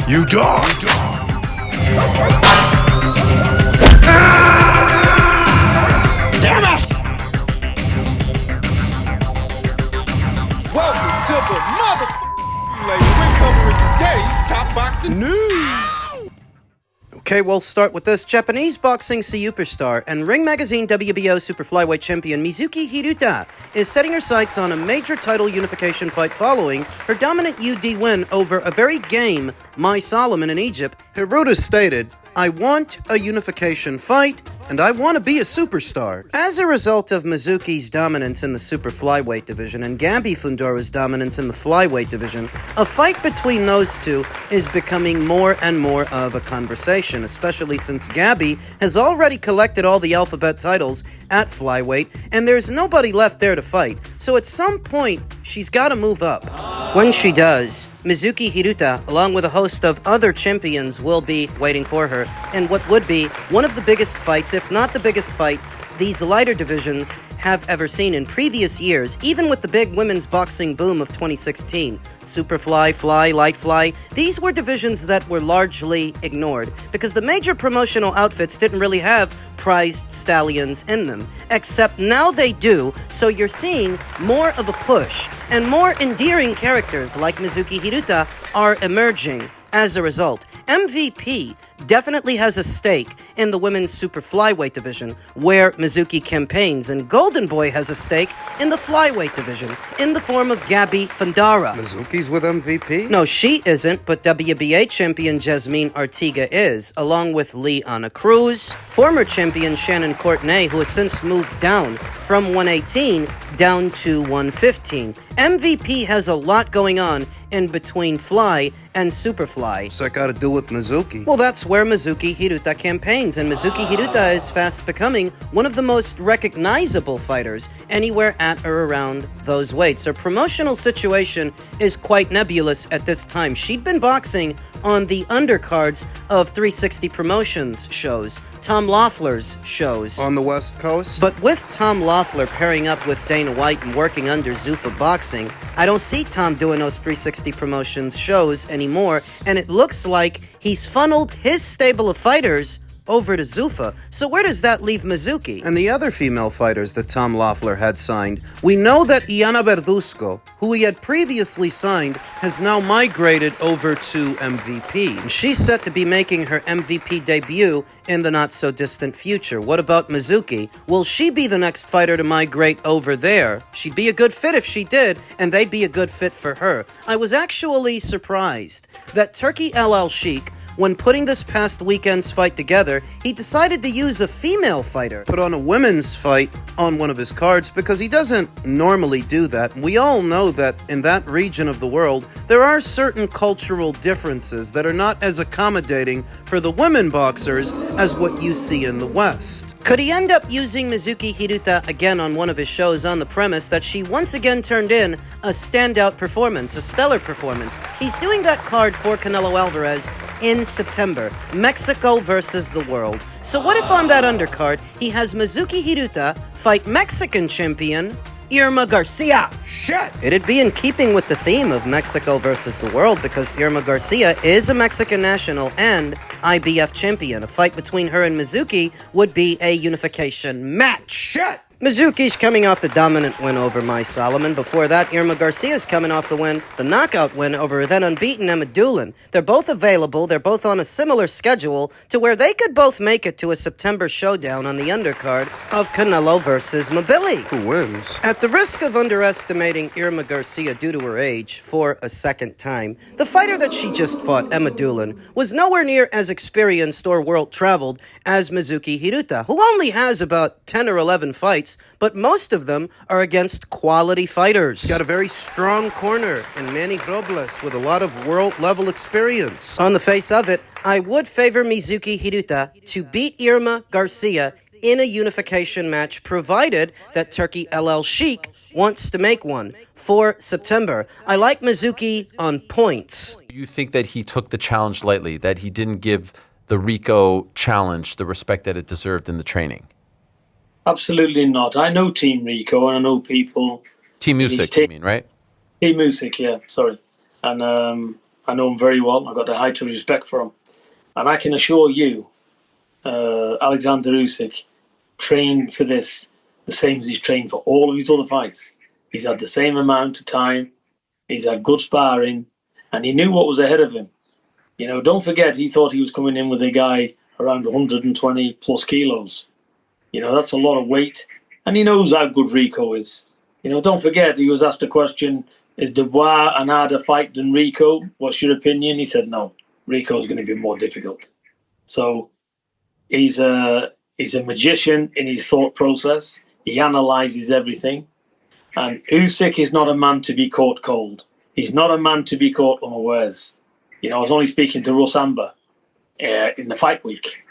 You dog! Damn it! Welcome to the motherfucking We're covering today's top boxing news. Okay, we'll start with this. Japanese boxing superstar and Ring Magazine WBO Super Flyweight champion Mizuki Hiruta is setting her sights on a major title unification fight following her dominant UD win over a very game Mai Solomon in Egypt. Hiruta stated, "I want a unification fight, and I want to be a superstar." As a result of Mizuki's dominance in the super flyweight division and Gabby Fundora's dominance in the flyweight division, a fight between those two is becoming more and more of a conversation, especially since Gabby has already collected all the alphabet titles at flyweight, and there's nobody left there to fight. So at some point, she's got to move up. When she does, Mizuki Hiruta, along with a host of other champions, will be waiting for her in what would be one of the biggest fights, if not the biggest fights, these lighter divisions have ever seen in previous years, even with the big women's boxing boom of 2016. Superfly, fly, light fly, these were divisions that were largely ignored because the major promotional outfits didn't really have prized stallions in them, except now they do, so you're seeing more of a push, and more endearing characters like Mizuki Hiruta are emerging as a result. MVP definitely has a stake in the women's super flyweight division, where Mizuki campaigns, and Golden Boy has a stake in the flyweight division, in the form of Gabby Fundora. Mizuki's with MVP? No, she isn't, but WBA champion Jasmine Artiga is, along with Liana Cruz, former champion Shannon Courtenay, who has since moved down from 118 down to 115. MVP has a lot going on in between Fly and Superfly. What's that got to do with Mizuki? Well, that's where Mizuki Hiruta campaigns, and Mizuki Hiruta is fast becoming one of the most recognizable fighters anywhere at or around those weights. Her promotional situation is quite nebulous at this time. She'd been boxing on the undercards of 360 Promotions shows, Tom Loeffler's shows. On the West Coast? But with Tom Loeffler pairing up with Dana White and working under Zuffa Boxing, I don't see Tom doing those 360 Promotions shows anymore, and it looks like he's funneled his stable of fighters over to Zuffa. So where does that leave Mizuki? And the other female fighters that Tom Loeffler had signed, we know that Iana Verduzco, who he had previously signed, has now migrated over to MVP. She's set to be making her MVP debut in the not-so-distant future. What about Mizuki? Will she be the next fighter to migrate over there? She'd be a good fit if she did, and they'd be a good fit for her. I was actually surprised that Turki El Sheikh, when putting this past weekend's fight together, he decided to use a female fighter. Put on a women's fight on one of his cards because he doesn't normally do that. We all know that in that region of the world, there are certain cultural differences that are not as accommodating for the women boxers as what you see in the West. Could he end up using Mizuki Hiruta again on one of his shows on the premise that she once again turned in a standout performance, a stellar performance? He's doing that card for Canelo Alvarez in September, Mexico versus the world. So what if on that undercard, he has Mizuki Hiruta fight Mexican champion Irma Garcia? Shit! It'd be in keeping with the theme of Mexico versus the world because Irma Garcia is a Mexican national and IBF champion. A fight between her and Mizuki would be a unification match. Shit! Mizuki's coming off the dominant win over Mai Solomon. Before that, Irma Garcia's coming off the knockout win over then unbeaten Emma Doolin. They're both available. They're both on a similar schedule to where they could both make it to a September showdown on the undercard of Canelo versus Mobili. Who wins? At the risk of underestimating Irma Garcia due to her age for a second time, the fighter that she just fought, Emma Doolin, was nowhere near as experienced or world-traveled as Mizuki Hiruta, who only has about 10 or 11 fights, but most of them are against quality fighters. Got a very strong corner in Manny Robles with a lot of world-level experience. On the face of it, I would favor Mizuki Hiruta to beat Irma Garcia in a unification match, provided that Turki El Sheikh wants to make one for September. I like Mizuki on points. You think that he took the challenge lightly, that he didn't give the Rico challenge the respect that it deserved in the training? Absolutely not. I know Team Rico and I know people. Team Usyk, you mean, right? Team Usyk, yeah, sorry. And I know him very well. I've got a high degree of respect for him. And I can assure you, Alexander Usyk trained for this the same as he's trained for all of his other fights. He's had the same amount of time. He's had good sparring. And he knew what was ahead of him. You know, don't forget, he thought he was coming in with a guy around 120 plus kilos. You know, that's a lot of weight. And he knows how good Rico is. You know, don't forget, he was asked a question, is Dubois an harder fight than Rico? What's your opinion? He said, no, Rico's going to be more difficult. So he's a magician in his thought process. He analyzes everything. And Usyk is not a man to be caught cold. He's not a man to be caught unawares. You know, I was only speaking to Russ Amber in the fight week.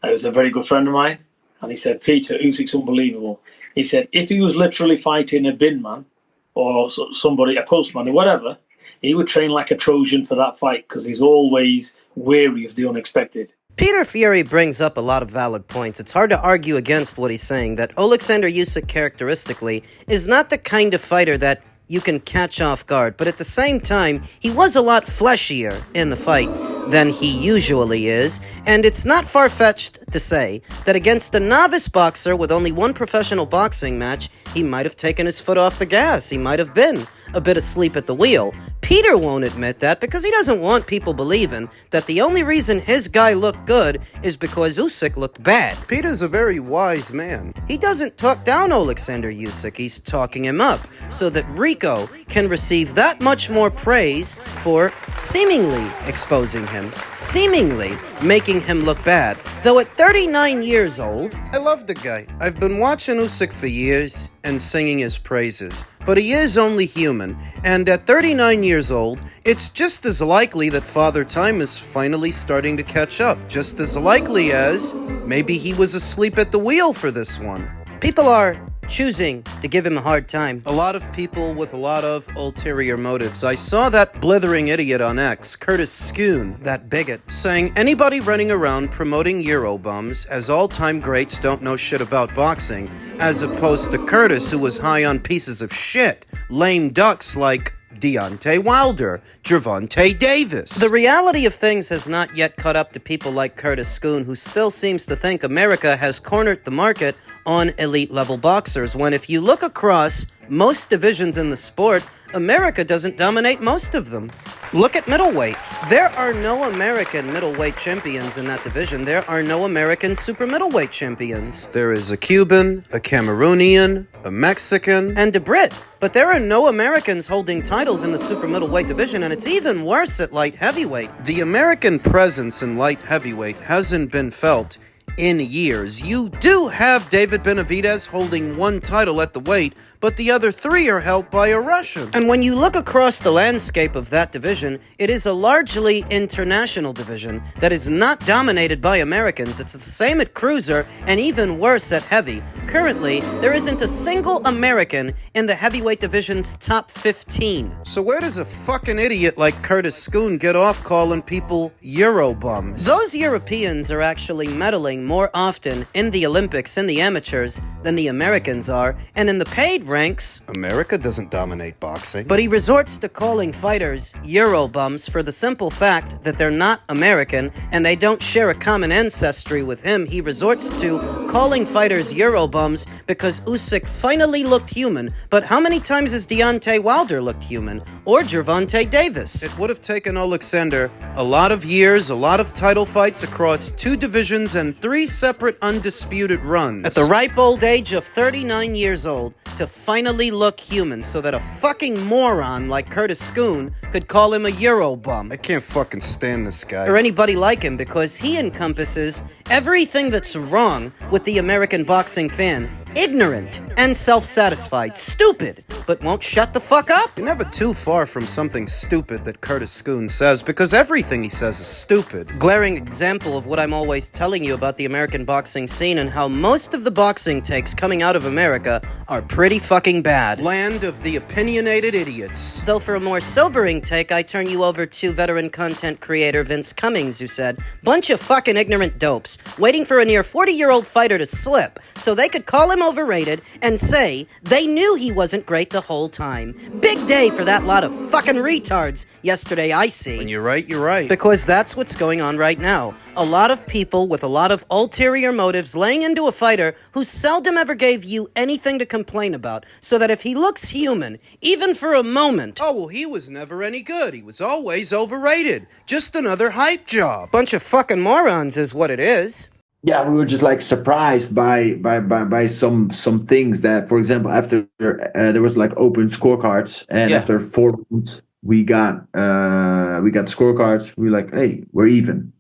He was a very good friend of mine. And he said, Peter, Usyk's unbelievable. He said, if he was literally fighting a bin man or somebody, a postman or whatever, he would train like a Trojan for that fight because he's always wary of the unexpected. Peter Fiore brings up a lot of valid points. It's hard to argue against what he's saying, that Alexander Usyk characteristically is not the kind of fighter that you can catch off guard, but at the same time, he was a lot fleshier in the fight than he usually is, and it's not far-fetched to say that against a novice boxer with only one professional boxing match, he might have taken his foot off the gas. He might have been a bit asleep at the wheel. Peter won't admit that because he doesn't want people believing that the only reason his guy looked good is because Usyk looked bad. Peter's a very wise man. He doesn't talk down Alexander Usyk, he's talking him up, so that Rico can receive that much more praise for seemingly exposing him, seemingly making him look bad. Though at 39 years old, I love the guy. I've been watching Usyk for years and singing his praises. But he is only human, and at 39 years old, it's just as likely that Father Time is finally starting to catch up. Just as likely as maybe he was asleep at the wheel for this one. people are choosing to give him a hard time. A lot of people with a lot of ulterior motives. I saw that blithering idiot on X, Curtis Schoon, That bigot. saying anybody running around promoting Eurobums as all-time greats don't know shit about boxing, as opposed to Curtis, who was high on pieces of shit, lame ducks like Deontay Wilder, Gervonta Davis. The reality of things has not yet caught up to people like Curtis Schoon, who still seems to think America has cornered the market on elite-level boxers, when if you look across most divisions in the sport, America doesn't dominate most of them. Look at middleweight. There are no American middleweight champions in that division. There are no American super middleweight champions. There is a Cuban, a Cameroonian, a Mexican, And a Brit. But there are no Americans holding titles in the super middleweight division, and it's even worse at light heavyweight. The American presence in light heavyweight hasn't been felt in years. You do have David Benavidez holding one title at the weight, but the other three are held by a Russian. And when you look across the landscape of that division, it is a largely international division that is not dominated by Americans. It's the same at cruiser and even worse at heavy. Currently, there isn't a single American in the heavyweight division's top 15. So where does a fucking idiot like Curtis Schoon get off calling people Eurobums? Those Europeans are actually medaling more often in the Olympics in the amateurs than the Americans are, and in the paid ranks, America doesn't dominate boxing. but he resorts to calling fighters Eurobums for the simple fact that they're not American and they don't share a common ancestry with him. He resorts to calling fighters Eurobums because Usyk finally looked human, but how many times has Deontay Wilder looked human? Or Gervonta Davis? It would have taken Alexander a lot of years, a lot of title fights across 2 divisions and 3 separate undisputed runs. At the ripe old age of 39 years old, to finally look human so that a fucking moron like Curtis Schoon could call him a Eurobum. I can't fucking stand this guy. Or anybody like him, because he encompasses everything that's wrong with the American boxing fan. Ignorant and self-satisfied. Stupid, but won't shut the fuck up. You're never too far from something stupid that Curtis Schoon says, because everything he says is stupid. Glaring example of what I'm always telling you about the American boxing scene and how most of the boxing takes coming out of America are pretty fucking bad. Land of the opinionated idiots. Though for a more sobering take, I turn you over to veteran content creator Vince Cummings, who said, "Bunch of fucking ignorant dopes, waiting for a near 40-year-old fighter to slip, so they could call him overrated and say they knew he wasn't great the whole time. Big day for that lot of fucking retards yesterday, I see. When you're right, you're right. Because that's what's going on right now. A lot of people with a lot of ulterior motives laying into a fighter who seldom ever gave you anything to complain about, so that if he looks human, even for a moment... Oh, well, he was never any good. He was always overrated. Just another hype job. Bunch of fucking morons is what it is. Yeah, we were just like surprised by some things that, for example, after there was like open scorecards, and after 4 rounds we got scorecards. We were like, hey, we're even.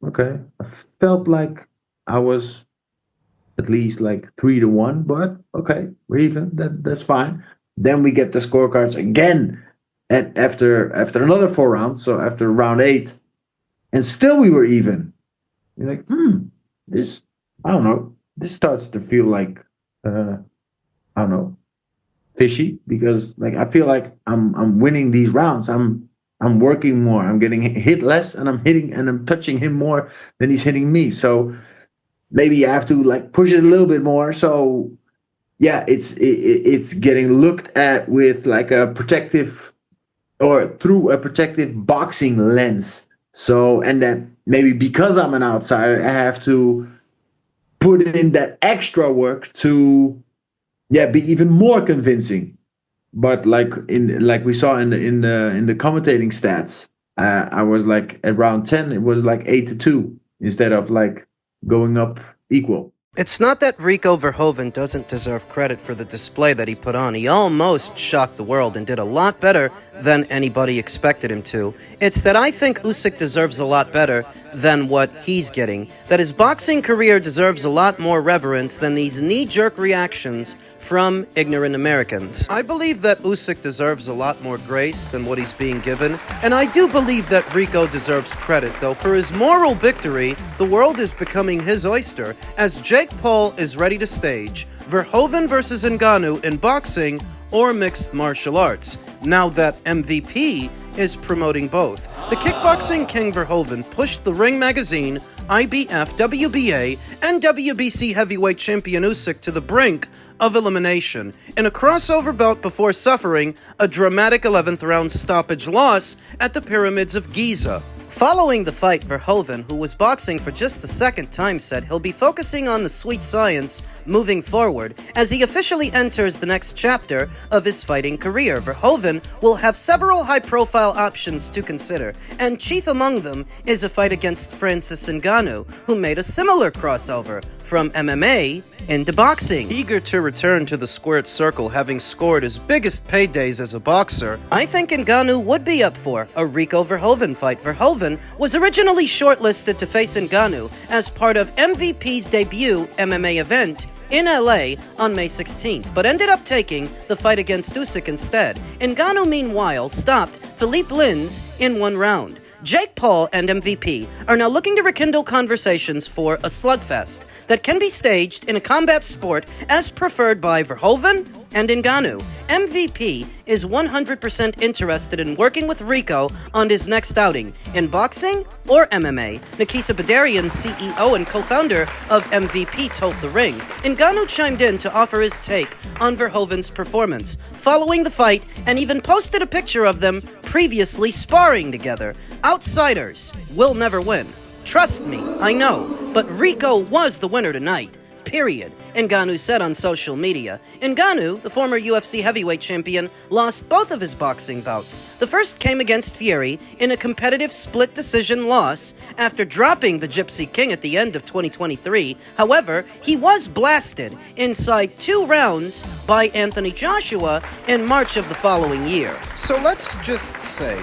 Okay. I felt like I was at least like 3-1, but okay, we're even. That's fine. Then we get the scorecards again, and after another 4 rounds, so after round 8, and still we were even. You're like, this, I don't know. This starts to feel like, I don't know, fishy, because like I feel like I'm winning these rounds. I'm working more. I'm getting hit less, and I'm touching him more than he's hitting me. So maybe I have to like push it a little bit more. So yeah, it's getting looked at with like a protective, or through a protective boxing lens. So, and then maybe because I'm an outsider, I have to put in that extra work to, be even more convincing. But like we saw in the commentating stats, I was like at round 10, it was like 8-2 instead of like going up equal. It's not that Rico Verhoeven doesn't deserve credit for the display that he put on. He almost shocked the world and did a lot better than anybody expected him to. It's that I think Usyk deserves a lot better than what he's getting. That his boxing career deserves a lot more reverence than these knee-jerk reactions from ignorant Americans. I believe that Usyk deserves a lot more grace than what he's being given, and I do believe that Rico deserves credit, though. For his moral victory, the world is becoming his oyster, as Jake Paul is ready to stage Verhoeven versus Ngannou in boxing or mixed martial arts, now that MVP is promoting both. The kickboxing king Verhoeven pushed the Ring magazine, IBF, WBA, and WBC heavyweight champion Usyk to the brink of elimination in a crossover bout before suffering a dramatic 11th round stoppage loss at the Pyramids of Giza. Following the fight, Verhoeven, who was boxing for just the second time, said he'll be focusing on the sweet science moving forward as he officially enters the next chapter of his fighting career. Verhoeven will have several high-profile options to consider, and chief among them is a fight against Francis Ngannou, who made a similar crossover from MMA into boxing. Eager to return to the squared circle, having scored his biggest paydays as a boxer, I think Ngannou would be up for a Rico Verhoeven fight. Verhoeven was originally shortlisted to face Ngannou as part of MVP's debut MMA event in LA on May 16th, but ended up taking the fight against Usyk instead. Ngannou, meanwhile, stopped Philippe Lins in 1 round. Jake Paul and MVP are now looking to rekindle conversations for a slugfest that can be staged in a combat sport as preferred by Verhoeven and Ngannou. MVP is 100% interested in working with Rico on his next outing, in boxing or MMA. Nikisa Badarian, CEO and co-founder of MVP, told The Ring. Ngannou chimed in to offer his take on Verhoeven's performance following the fight, and even posted a picture of them previously sparring together. Outsiders will never win. Trust me, I know, but Rico was the winner tonight. Period, Ngannou said on social media. Ngannou, the former UFC heavyweight champion, lost both of his boxing bouts. The first came against Fury in a competitive split decision loss after dropping the Gypsy King at the end of 2023. However, he was blasted inside 2 rounds by Anthony Joshua in March of the following year. So let's just say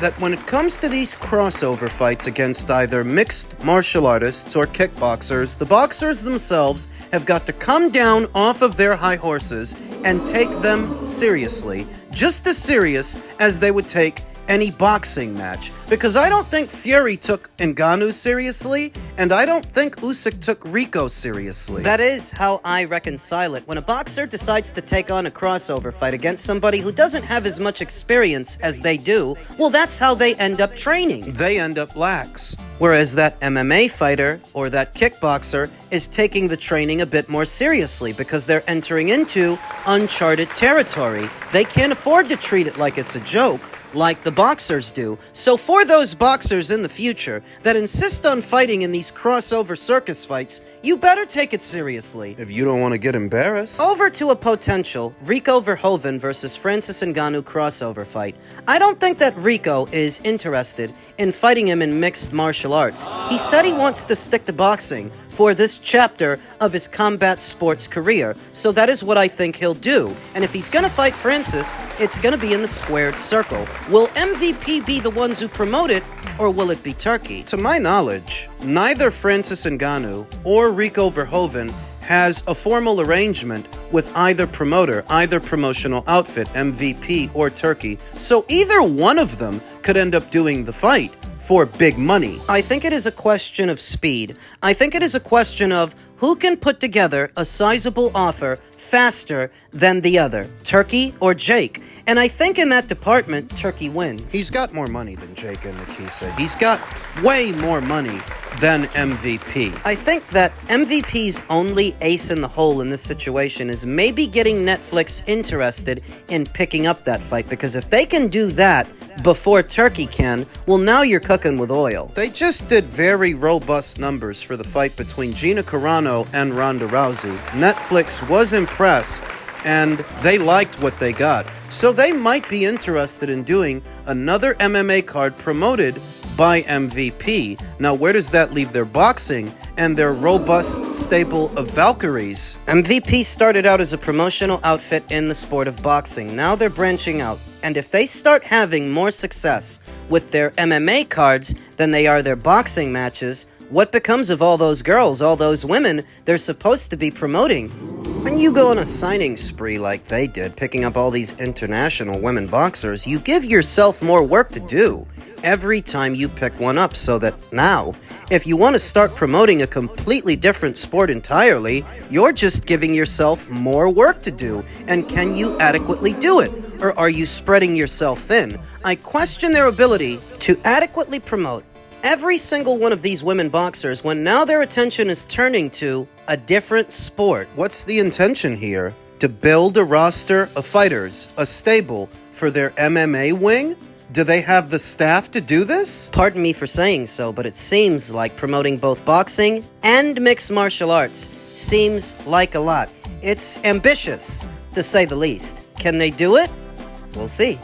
that when it comes to these crossover fights against either mixed martial artists or kickboxers, the boxers themselves have got to come down off of their high horses and take them seriously, just as serious as they would take any boxing match, because I don't think Fury took Ngannou seriously, and I don't think Usyk took Rico seriously. That is how I reconcile it. When a boxer decides to take on a crossover fight against somebody who doesn't have as much experience as they do, well, that's how they end up training. They end up lax. Whereas that MMA fighter or that kickboxer is taking the training a bit more seriously because they're entering into uncharted territory. They can't afford to treat it like it's a joke, like the boxers do. So for those boxers in the future that insist on fighting in these crossover circus fights, you better take it seriously. If you don't want to get embarrassed. Over to a potential Rico Verhoeven versus Francis Ngannou crossover fight. I don't think that Rico is interested in fighting him in mixed martial arts. He said he wants to stick to boxing for this chapter of his combat sports career, so that is what I think he'll do. And if he's gonna fight Francis, it's gonna be in the squared circle. Will MVP be the ones who promote it, or will it be Turkey? To my knowledge, neither Francis Ngannou or Rico Verhoeven has a formal arrangement with either promoter, either promotional outfit, MVP or Turkey, so either one of them could end up doing the fight for big money. I think it is a question of speed. I think it is a question of who can put together a sizable offer faster than the other, Turkey or Jake. And I think in that department, Turkey wins. He's got more money than Jake and Nakisa. He's got way more money than MVP. I think that MVP's only ace in the hole in this situation is maybe getting Netflix interested in picking up that fight, because if they can do that before Turkey can, well, now you're cooking with oil. They just did very robust numbers for the fight between Gina Carano and Ronda Rousey. Netflix was impressed, and they liked what they got. So they might be interested in doing another MMA card promoted by MVP. Now, where does that leave their boxing and their robust stable of Valkyries? MVP started out as a promotional outfit in the sport of boxing. Now they're branching out. And if they start having more success with their MMA cards than they are their boxing matches, what becomes of all those girls, all those women they're supposed to be promoting? When you go on a signing spree like they did, picking up all these international women boxers, you give yourself more work to do every time you pick one up, so that now, if you want to start promoting a completely different sport entirely, you're just giving yourself more work to do. And can you adequately do it? Or are you spreading yourself thin? I question their ability to adequately promote every single one of these women boxers when now their attention is turning to a different sport. What's the intention here? To build a roster of fighters, a stable for their MMA wing? Do they have the staff to do this? Pardon me for saying so, but it seems like promoting both boxing and mixed martial arts seems like a lot. It's ambitious, to say the least. Can they do it? We'll see.